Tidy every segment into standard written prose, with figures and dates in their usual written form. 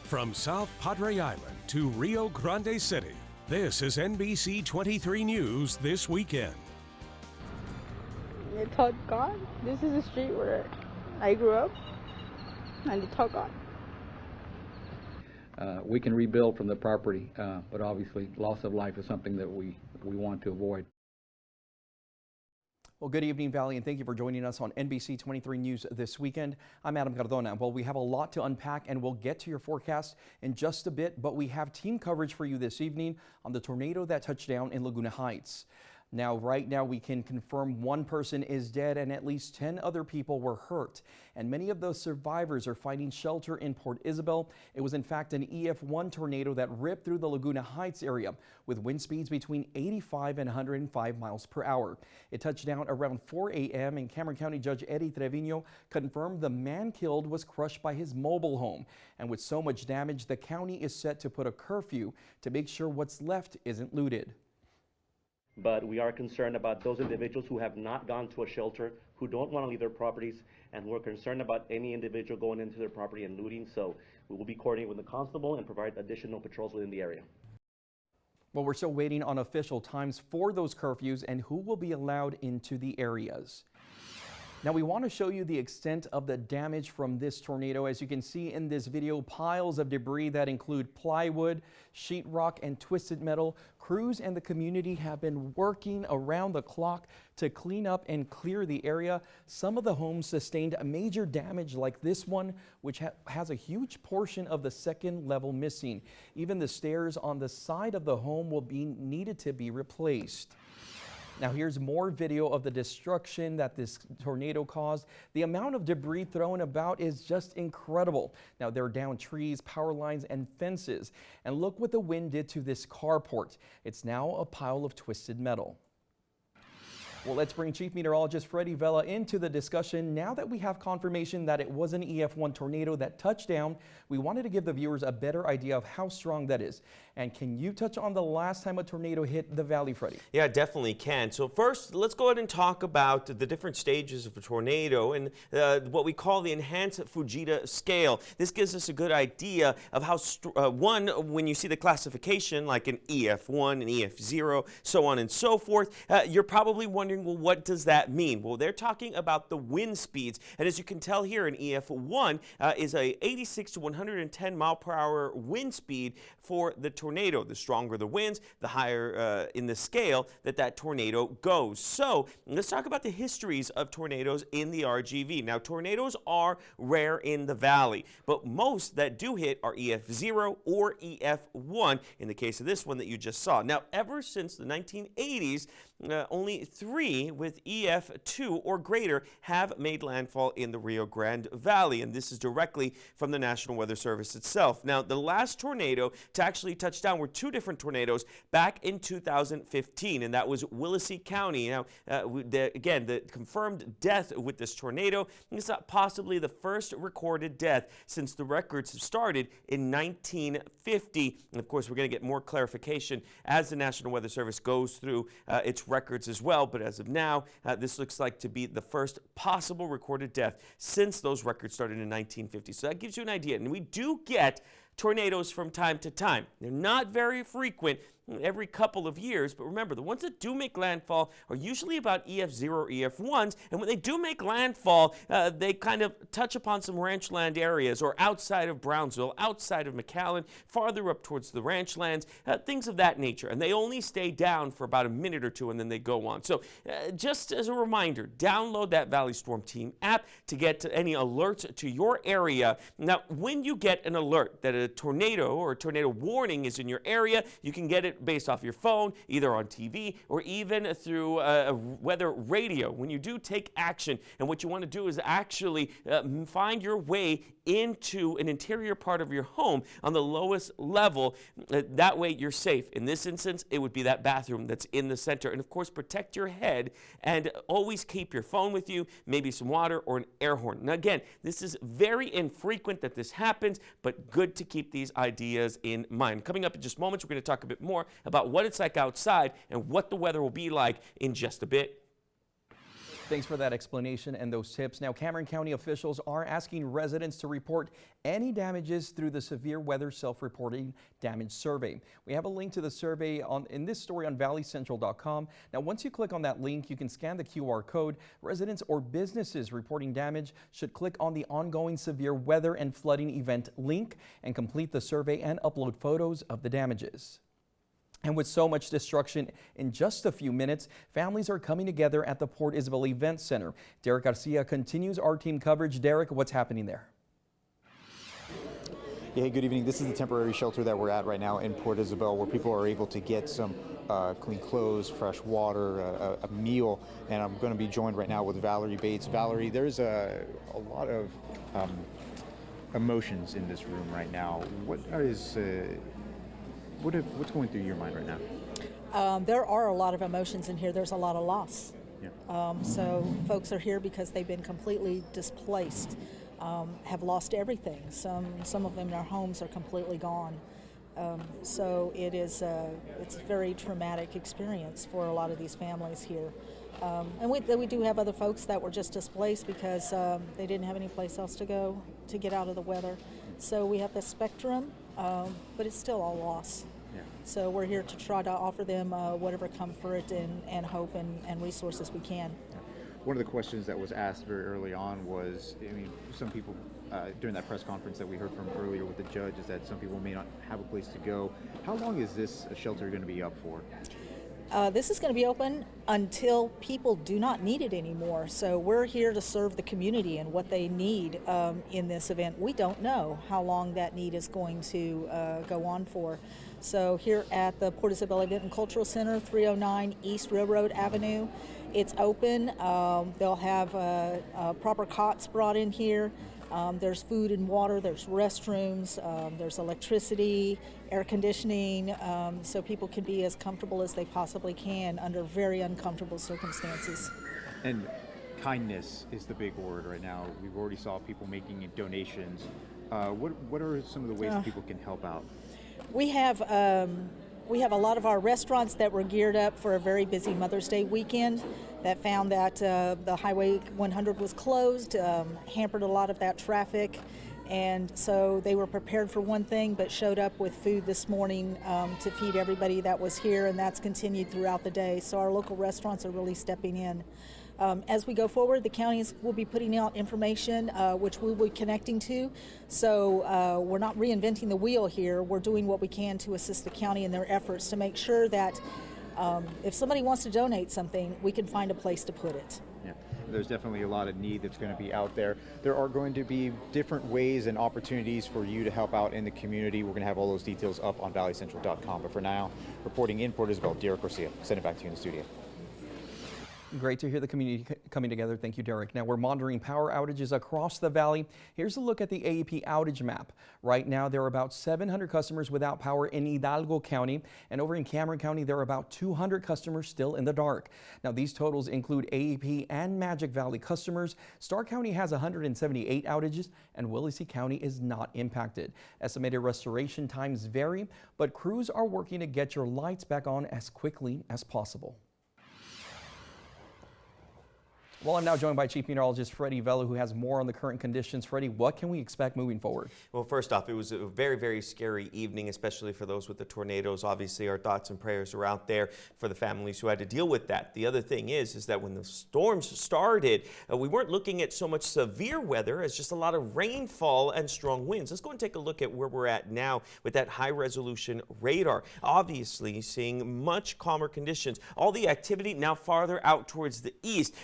From South Padre Island to Rio Grande City, this is NBC 23 News This Weekend. They taught God. This is the street where I grew up, and they taught God. We can rebuild from the property, but obviously loss of life is something that we want to avoid. Well, good evening, Valley, and thank you for joining us on NBC 23 News This Weekend. I'm Adam Cardona. Well, we have a lot to unpack, and we'll get to your forecast in just a bit, but we have team coverage for you this evening on the tornado that touched down in Laguna Heights. Now, right now, we can confirm one person is dead and at least 10 other people were hurt. And many of those survivors are finding shelter in Port Isabel. It was, in fact, an EF1 tornado that ripped through the Laguna Heights area with wind speeds between 85 and 105 miles per hour. It touched down around 4 a.m. and Cameron County Judge Eddie Trevino confirmed the man killed was crushed by his mobile home. And with so much damage, the county is set to put a curfew to make sure what's left isn't looted. But we are concerned about those individuals who have not gone to a shelter, who don't want to leave their properties, and we're concerned about any individual going into their property and looting. So we will be coordinating with the constable and provide additional patrols within the area. Well, we're still waiting on official times for those curfews and who will be allowed into the areas. Now, we want to show you the extent of the damage from this tornado. As you can see in this video, piles of debris that include plywood, sheetrock, and twisted metal. Crews and the community have been working around the clock to clean up and clear the area. Some of the homes sustained major damage like this one, which has a huge portion of the second level missing. Even the stairs on the side of the home will be needed to be replaced. Now here's more video of the destruction that this tornado caused. The amount of debris thrown about is just incredible. Now there are down trees, power lines, and fences. And look what the wind did to this carport. It's now a pile of twisted metal. Well, let's bring Chief Meteorologist Freddie Vela into the discussion. Now that we have confirmation that it was an EF1 tornado that touched down, we wanted to give the viewers a better idea of how strong that is. And can you touch on the last time a tornado hit the valley, Freddie? Yeah, definitely can. So first, let's go ahead and talk about the different stages of a tornado and what we call the enhanced Fujita scale. This gives us a good idea of how, one, when you see the classification like an EF1, an EF0, so on and so forth, you're probably wondering, well, what does that mean? Well, they're talking about the wind speeds. And as you can tell here, an EF1 is a 86 to 110 mile per hour wind speed for the tornado. The stronger the winds, the higher in the scale that tornado goes. So let's talk about the histories of tornadoes in the RGV. Now, tornadoes are rare in the valley, but most that do hit are EF0 or EF1 in the case of this one that you just saw. Now, ever since the 1980s, only 3 with EF2 or greater have made landfall in the Rio Grande Valley, and this is directly from the National Weather Service itself. Now, the last tornado to actually touch down were 2 different tornadoes back in 2015, and that was Willacy County. Now, again, the confirmed death with this tornado is possibly the first recorded death since the records have started in 1950. And of course, we're going to get more clarification as the National Weather Service goes through its records as well. But as of now, this looks like to be the first possible recorded death since those records started in 1950. So that gives you an idea. And we do get tornadoes from time to time. They're not very frequent every couple of years, but remember, the ones that do make landfall are usually about EF0 or EF1s, and when they do make landfall, they kind of touch upon some ranchland areas or outside of Brownsville, outside of McAllen, farther up towards the ranchlands, things of that nature, and they only stay down for about a minute or two and then they go on. So just as a reminder, download that Valley Storm Team app to get any alerts to your area. Now, when you get an alert that a tornado or a tornado warning is in your area, you can get it based off your phone, either on TV or even through weather radio. When you do take action, and what you want to do is actually find your way into an interior part of your home on the lowest level. That way you're safe. In this instance, it would be that bathroom that's in the center. And of course, protect your head and always keep your phone with you, maybe some water or an air horn. Now again, this is very infrequent that this happens, but good to keep these ideas in mind. Coming up in just moments, we're going to talk a bit more about what it's like outside and what the weather will be like in just a bit. Thanks for that explanation and those tips. Now, Cameron County officials are asking residents to report any damages through the Severe Weather Self-Reporting Damage Survey. We have a link to the survey in this story on valleycentral.com. Now, once you click on that link, you can scan the QR code. Residents or businesses reporting damage should click on the ongoing severe weather and flooding event link and complete the survey and upload photos of the damages. And with so much destruction in just a few minutes, families are coming together at the Port Isabel Event Center. Derek Garcia continues our team coverage. Derek, what's happening there? Yeah, hey, good evening. This is the temporary shelter that we're at right now in Port Isabel, where people are able to get some clean clothes, fresh water, a meal. And I'm going to be joined right now with Valerie Bates. Valerie, there's a lot of emotions in this room right now. What's going through your mind right now? There are a lot of emotions in here. There's a lot of loss. Yeah. So folks are here because they've been completely displaced, have lost everything. Some of them, their homes are completely gone. So it's a very traumatic experience for a lot of these families here. And we do have other folks that were just displaced because they didn't have any place else to go to get out of the weather. So we have the spectrum, but it's still all loss. Yeah. So we're here to try to offer them whatever comfort and hope and resources we can. One of the questions that was asked very early on was, some people during that press conference that we heard from earlier with the judge is that some people may not have a place to go. How long is this shelter going to be up for? This is going to be open until people do not need it anymore. So we're here to serve the community and what they need in this event. We don't know how long that need is going to go on for. So here at the Port Isabel Event and Cultural Center, 309 East Railroad Avenue, it's open. They'll have proper cots brought in here. There's food and water, there's restrooms, there's electricity, air conditioning, so people can be as comfortable as they possibly can under very uncomfortable circumstances. And kindness is the big word right now. We've already saw people making donations. What are some of the ways that people can help out? We have a lot of our restaurants that were geared up for a very busy Mother's Day weekend that found that the Highway 100 was closed, hampered a lot of that traffic. And so they were prepared for one thing, but showed up with food this morning to feed everybody that was here, and that's continued throughout the day. So our local restaurants are really stepping in. As we go forward, the counties will be putting out information which we'll be connecting to. So we're not reinventing the wheel here. We're doing what we can to assist the county in their efforts to make sure that if somebody wants to donate something, we can find a place to put it. Yeah, there's definitely a lot of need that's going to be out there. There are going to be different ways and opportunities for you to help out in the community. We're going to have all those details up on valleycentral.com. But for now, reporting in Port Isabel, Derek Garcia. Send it back to you in the studio. Great to hear the community coming together. Thank you, Derek. Now we're monitoring power outages across the valley. Here's a look at the AEP outage map. Right now, there are about 700 customers without power in Hidalgo County, and over in Cameron County, there are about 200 customers still in the dark. Now, these totals include AEP and Magic Valley customers. Starr County has 178 outages, and Willacy County is not impacted. Estimated restoration times vary, but crews are working to get your lights back on as quickly as possible. Well, I'm now joined by Chief Meteorologist Freddie Vela, who has more on the current conditions. Freddie, what can we expect moving forward? Well, first off, it was a very, very scary evening, especially for those with the tornadoes. Obviously, our thoughts and prayers are out there for the families who had to deal with that. The other thing is that when the storms started, we weren't looking at so much severe weather as just a lot of rainfall and strong winds. Let's go and take a look at where we're at now with that high-resolution radar. Obviously, seeing much calmer conditions. All the activity now farther out towards the east.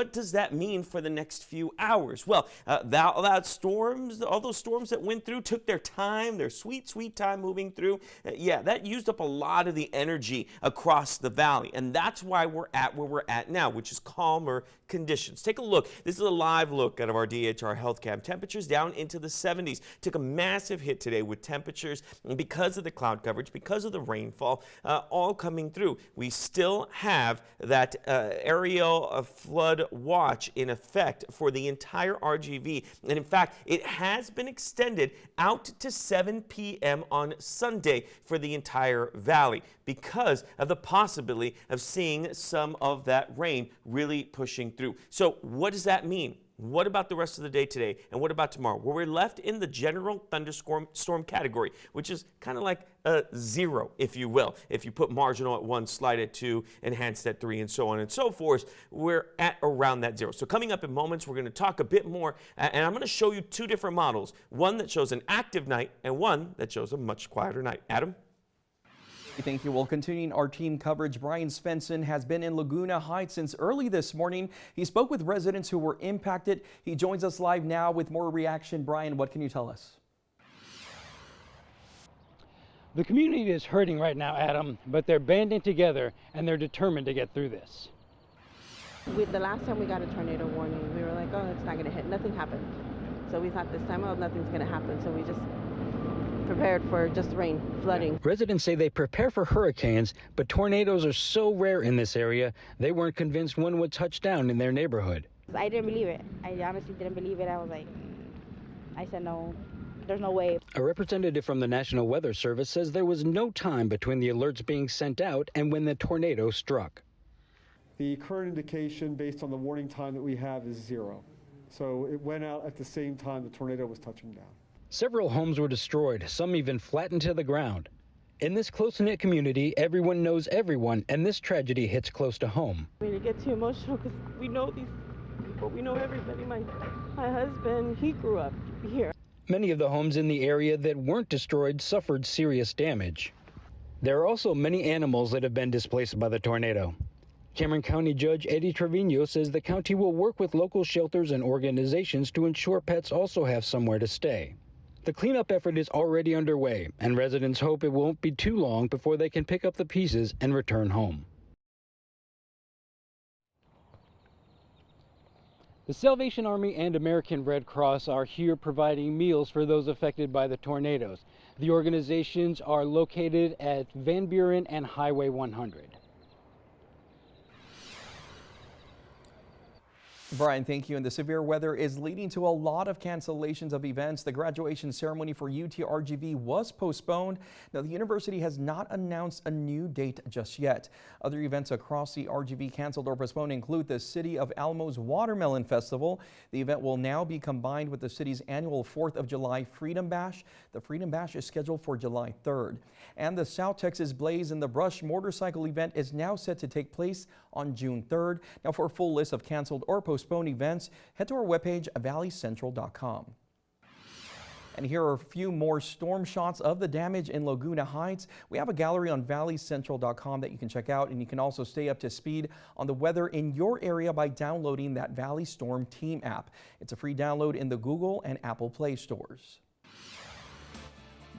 What does that mean for the next few hours? Well, all those storms that went through took their time, their sweet, sweet time moving through. Yeah, that used up a lot of the energy across the valley. And that's why we're at where we're at now, which is calmer conditions. Take a look. This is a live look out of our DHR Health Cam. Temperatures down into the 70s. Took a massive hit today with temperatures because of the cloud coverage, because of the rainfall, all coming through. We still have that aerial flood watch in effect for the entire RGV. And in fact, it has been extended out to 7 p.m. on Sunday for the entire valley because of the possibility of seeing some of that rain really pushing through. So what does that mean? What about the rest of the day today? And what about tomorrow? Well, we're left in the general thunderstorm category, which is kind of like a 0, if you will. If you put marginal at 1, slide at 2, enhanced at 3, and so on and so forth, we're at around that 0. So coming up in moments, we're going to talk a bit more, and I'm going to show you 2 different models, one that shows an active night and one that shows a much quieter night. Adam? Thank you. Well, continuing our team coverage, Brian Svensson has been in Laguna Heights since early this morning. He spoke with residents who were impacted. He joins us live now with more reaction. Brian, what can you tell us? The community is hurting right now, Adam, but they're banding together and they're determined to get through this. The last time we got a tornado warning, we were like, oh, it's not going to hit. Nothing happened. So we thought this time, oh, nothing's going to happen. So we just prepared for just rain, flooding. Residents say they prepare for hurricanes, but tornadoes are so rare in this area, they weren't convinced one would touch down in their neighborhood. I didn't believe it. I honestly didn't believe it. I was like, I said, no, there's no way. A representative from the National Weather Service says there was no time between the alerts being sent out and when the tornado struck. The current indication based on the warning time that we have is 0. So it went out at the same time the tornado was touching down. Several homes were destroyed, some even flattened to the ground. In this close-knit community, everyone knows everyone, and this tragedy hits close to home. I mean, it gets too emotional because we know these people, we know everybody. My husband, he grew up here. Many of the homes in the area that weren't destroyed suffered serious damage. There are also many animals that have been displaced by the tornado. Cameron County Judge Eddie Trevino says the county will work with local shelters and organizations to ensure pets also have somewhere to stay. The cleanup effort is already underway, and residents hope it won't be too long before they can pick up the pieces and return home. The Salvation Army and American Red Cross are here providing meals for those affected by the tornadoes. The organizations are located at Van Buren and Highway 100. Brian, thank you. And the severe weather is leading to a lot of cancellations of events. The graduation ceremony for UT-RGV was postponed. Now, the university has not announced a new date just yet. Other events across the RGV canceled or postponed include the City of Alamos Watermelon Festival. The event will now be combined with the city's annual 4th of July Freedom Bash. The Freedom Bash is scheduled for July 3rd. And the South Texas Blaze in the Brush motorcycle event is now set to take place on June 3rd. Now, for a full list of canceled or postponed events, head to our webpage, valleycentral.com. And here are a few more storm shots of the damage in Laguna Heights. We have a gallery on valleycentral.com that you can check out, and you can also stay up to speed on the weather in your area by downloading that Valley Storm Team app. It's a free download in the Google and Apple Play stores.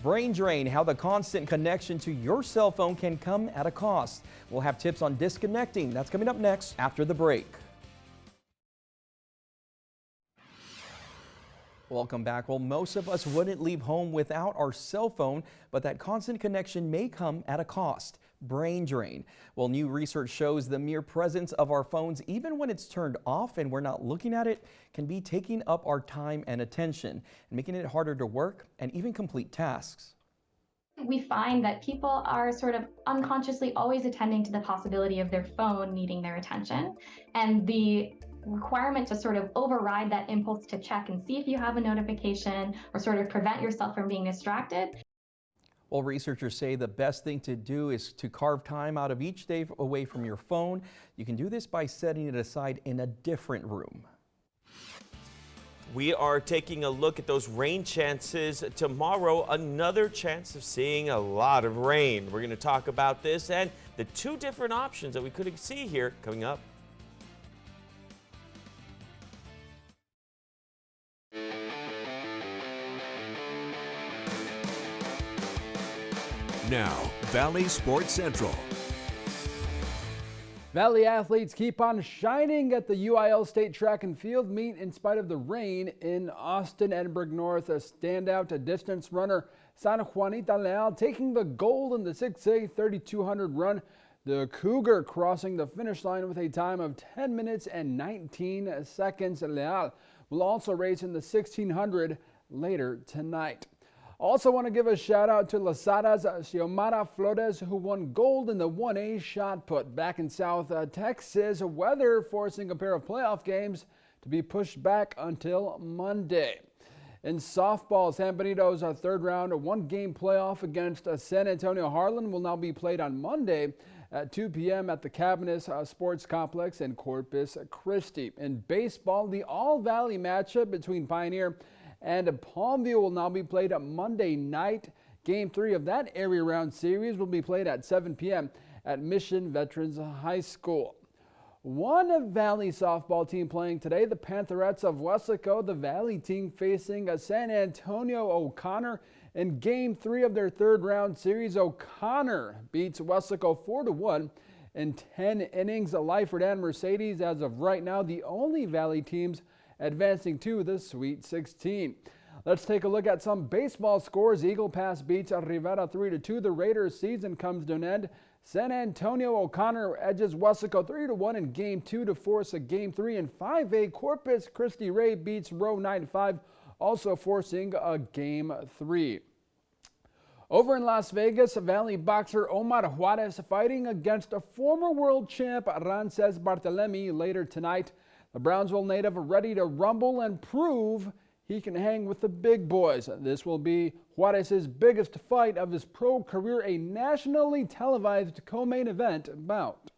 Brain drain, how the constant connection to your cell phone can come at a cost. We'll have tips on disconnecting. That's coming up next after the break. Welcome back. Well, most of us wouldn't leave home without our cell phone, but that constant connection may come at a cost. Brain drain. Well, new research shows the mere presence of our phones, even when it's turned off and we're not looking at it, can be taking up our time and attention and making it harder to work and even complete tasks. We find that people are sort of unconsciously always attending to the possibility of their phone needing their attention, and the requirement to sort of override that impulse to check and see if you have a notification or sort of prevent yourself from being distracted. Well, researchers say the best thing to do is to carve time out of each day away from your phone. You can do this by setting it aside in a different room. We are taking a look at those rain chances tomorrow. Another chance of seeing a lot of rain. We're going to talk about this and the 2 different options that we could see here coming up. Now, Valley Sports Central. Valley athletes keep on shining at the UIL State Track and Field Meet in spite of the rain in Austin. Edinburgh North, a standout distance runner, Santa Juanita Leal, taking the gold in the 6A 3200 run. The Cougar crossing the finish line with a time of 10 minutes and 19 seconds. Leal will also race in the 1600 later tonight. Also want to give a shout out to Lazada's Xiomara Flores, who won gold in the 1A shot put back in South Texas. Weather forcing a pair of playoff games to be pushed back until Monday. In softball, San Benito's third round, a one-game playoff against San Antonio Harlan will now be played on Monday at 2 p.m. at the Cabinets Sports Complex in Corpus Christi. In baseball, the All-Valley matchup between Pioneer and Palmview will now be played on Monday night. Game 3 of that area round series will be played at 7 p.m. at Mission Veterans High School. One Valley softball team playing today, the Pantherettes of Weslaco. The Valley team facing San Antonio O'Connor in Game 3 of their third round series. O'Connor beats Weslaco 4-1 in 10 innings. Lyford and Mercedes, as of right now, the only Valley teams advancing to the Sweet 16. Let's take a look at some baseball scores. Eagle Pass beats Rivera 3-2. The Raiders season comes to an end. San Antonio O'Connor edges Weslaco 3-1 in Game 2 to force a Game 3. In 5A, Corpus Christi Ray beats Row 9-5, also forcing a Game 3. Over in Las Vegas, Valley boxer Omar Juarez fighting against a former world champ Rances Barthelemy later tonight. The Brownsville native ready to rumble and prove he can hang with the big boys. This will be Juarez's biggest fight of his pro career, a nationally televised co-main event bout.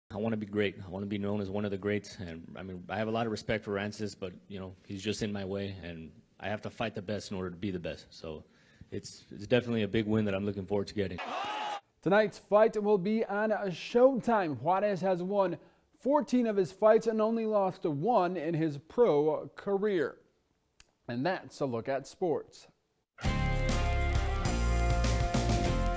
I want to be great. I want to be known as one of the greats. And I mean, I have a lot of respect for Rances, but you know, he's just in my way, and I have to fight the best in order to be the best. So it's definitely a big win that I'm looking forward to getting. Tonight's fight will be on Showtime. Juarez has won 14 of his fights and only lost to 1 in his pro career. And that's a look at sports.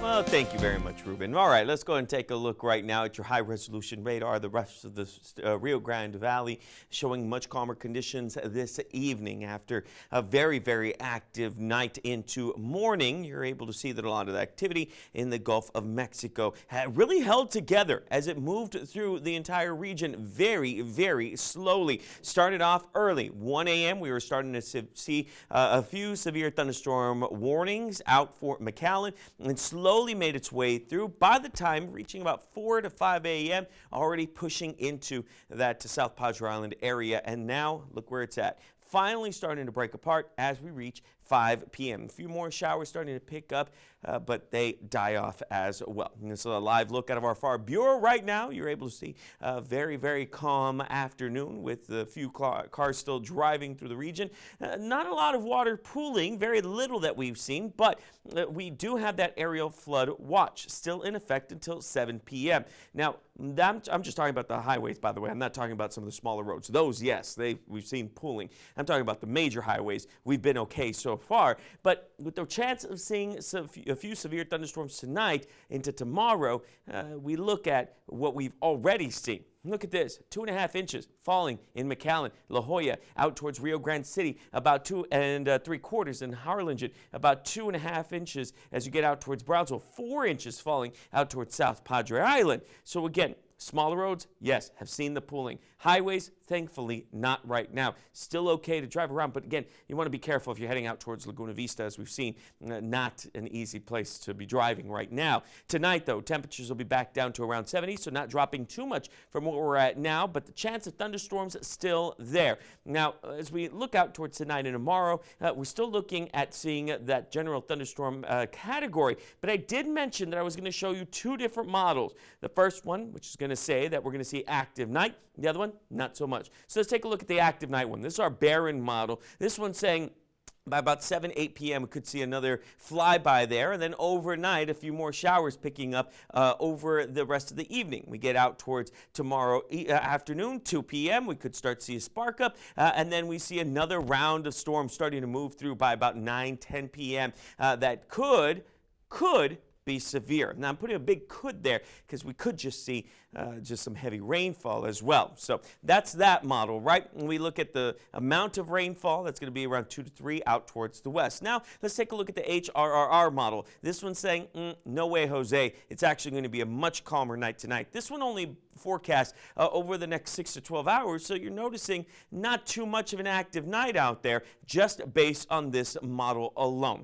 Well, thank you very much, Ruben. All right, let's go and take a look right now at your high-resolution radar. The rest of the Rio Grande Valley showing much calmer conditions this evening after a very, very active night into morning. You're able to see that a lot of the activity in the Gulf of Mexico had really held together as it moved through the entire region very, very slowly. Started off early, 1 a.m. We were starting to see a few severe thunderstorm warnings out for McAllen, and slowly made its way through. By the time reaching about 4 to 5 a.m., already pushing into that South Padre Island area. And now look where it's at. Finally starting to break apart as we reach 5 p.m. A few more showers starting to pick up, but they die off as well. And this is a live look out of our FAR Bureau right now. You're able to see a very, very calm afternoon with a few cars still driving through the region. Not a lot of water pooling, very little that we've seen, but we do have that aerial flood watch still in effect until 7 p.m. Now, I'm just talking about the highways, by the way. I'm not talking about some of the smaller roads. Those, yes, we've seen pooling. I'm talking about the major highways. We've been okay so far, but with the chance of seeing a few severe thunderstorms tonight into tomorrow, we look at what we've already seen. Look at this, 2.5 inches falling in McAllen, La Jolla, out towards Rio Grande City, about 2 3/4 in Harlingen, about 2.5 inches as you get out towards Brownsville, 4 inches falling out towards South Padre Island. So again, smaller roads, yes, have seen the pooling. Highways, thankfully, not right now. Still okay to drive around, but again, you want to be careful if you're heading out towards Laguna Vista, as we've seen. Not an easy place to be driving right now. Tonight, though, temperatures will be back down to around 70, so not dropping too much from where we're at now, but the chance of thunderstorms still there. Now, as we look out towards tonight and tomorrow, we're still looking at seeing that general thunderstorm category, but I did mention that I was going to show you 2 different models. The first one, which is going to say that we're going to see active night. The other one, not so much. So let's take a look at the active night one. This is our Barron model. This one's saying by about 7, 8 p.m. we could see another flyby there, and then overnight a few more showers picking up over the rest of the evening. We get out towards tomorrow afternoon, 2 p.m. we could start to see a spark up, and then we see another round of storms starting to move through by about 9, 10 p.m. That could be severe. Now I'm putting a big could there because we could just see just some heavy rainfall as well. So that's that model, right? When we look at the amount of rainfall, that's going to be around 2 to 3 out towards the west. Now let's take a look at the HRRR model. This one's saying, no way, Jose. It's actually going to be a much calmer night tonight. This one only forecasts over the next 6 to 12 hours, so you're noticing not too much of an active night out there just based on this model alone.